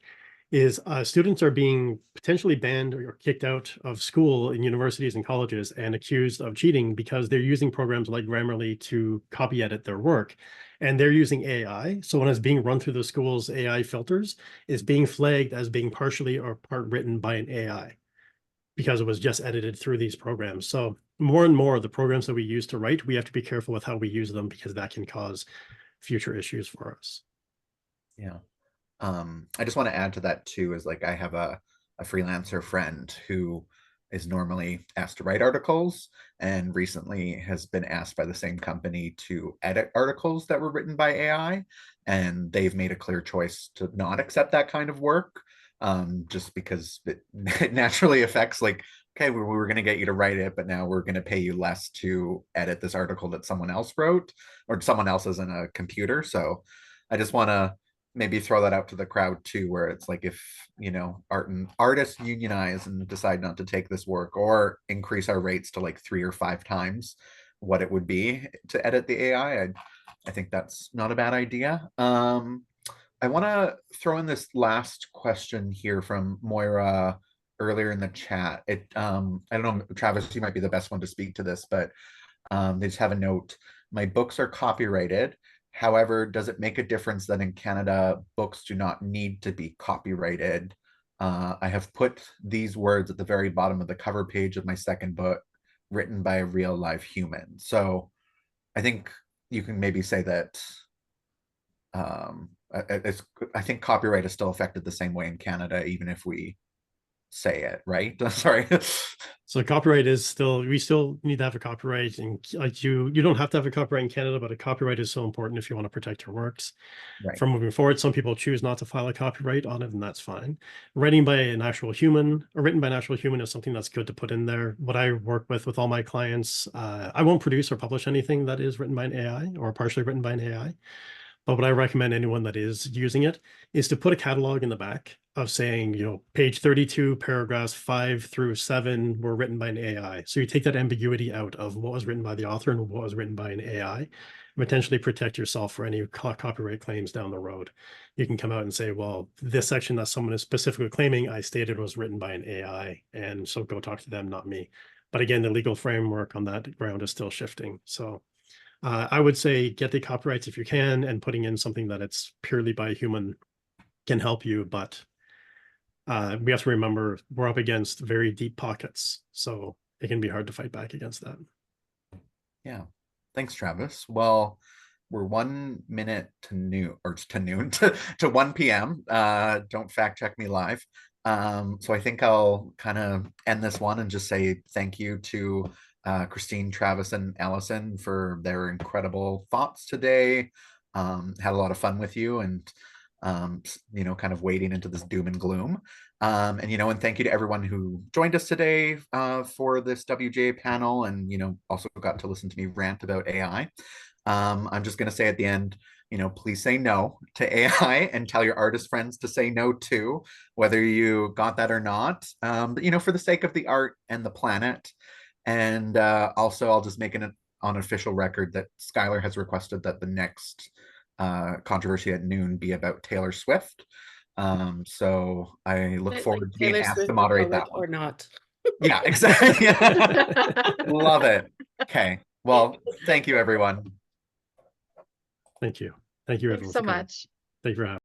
is students are being potentially banned or kicked out of school in universities and colleges and accused of cheating because they're using programs like Grammarly to copy edit their work. And they're using AI. So when it's being run through the school's AI filters, it's being flagged as being partially or part written by an AI because it was just edited through these programs. So more and more, the programs that we use to write, we have to be careful with how we use them because that can cause future issues for us. Yeah. I just want to add to that too, is like I have a freelancer friend who is normally asked to write articles and recently has been asked by the same company to edit articles that were written by AI. And they've made a clear choice to not accept that kind of work, just because it naturally affects, like, okay, we were going to get you to write it, but now we're going to pay you less to edit this article that someone else wrote or someone else is in a computer. So I just want to maybe throw that out to the crowd too, where it's like, if artists unionize and decide not to take this work or increase our rates to like 3 or 5 times what it would be to edit the AI, I think that's not a bad idea. I want to throw in this last question here from Moira earlier in the chat. I don't know, Travis, you might be the best one to speak to this, but they just have a note. My books are copyrighted. However, does it make a difference that in Canada, books do not need to be copyrighted? I have put these words at the very bottom of the cover page of my second book, written by a real live human. So I think you can maybe say that I think copyright is still affected the same way in Canada, even if we say it, right? Sorry. So copyright is still, we still need to have a copyright, and like you don't have to have a copyright in Canada, but a copyright is so important if you want to protect your works. Right. From moving forward, some people choose not to file a copyright on it, and that's fine. Writing by an actual human or written by an actual human is something that's good to put in there. What I work with all my clients, I won't produce or publish anything that is written by an AI or partially written by an AI. But what I recommend anyone that is using it is to put a catalog in the back of saying, page 32, paragraphs 5 through 7 were written by an AI. So you take that ambiguity out of what was written by the author and what was written by an AI, and potentially protect yourself for any copyright claims down the road. You can come out and say, well, this section that someone is specifically claiming, I stated was written by an AI, and so go talk to them, not me. But again, the legal framework on that ground is still shifting. So I would say get the copyrights if you can, and putting in something that it's purely by a human can help you. But we have to remember we're up against very deep pockets, so it can be hard to fight back against that. Yeah. Thanks, Travis. Well, we're 1 minute to noon, or to noon, to 1 p.m. Don't fact check me live. So I think I'll kind of end this one and just say thank you to Christine, Travis, and Allison for their incredible thoughts today. Had a lot of fun with you, and kind of wading into this doom and gloom. And thank you to everyone who joined us today for this WGA panel, and also got to listen to me rant about AI. I'm just going to say at the end, please say no to AI and tell your artist friends to say no too, whether you got that or not. But for the sake of the art and the planet. And also, I'll just make an unofficial record that Skylar has requested that the next controversy at noon be about Taylor Swift. So I look forward to being asked to moderate that one. Or not. Yeah, exactly. Love it. Okay. Well, thank you, everyone. Thank you. Thank you, Thanks everyone. so much. Thank you for having me.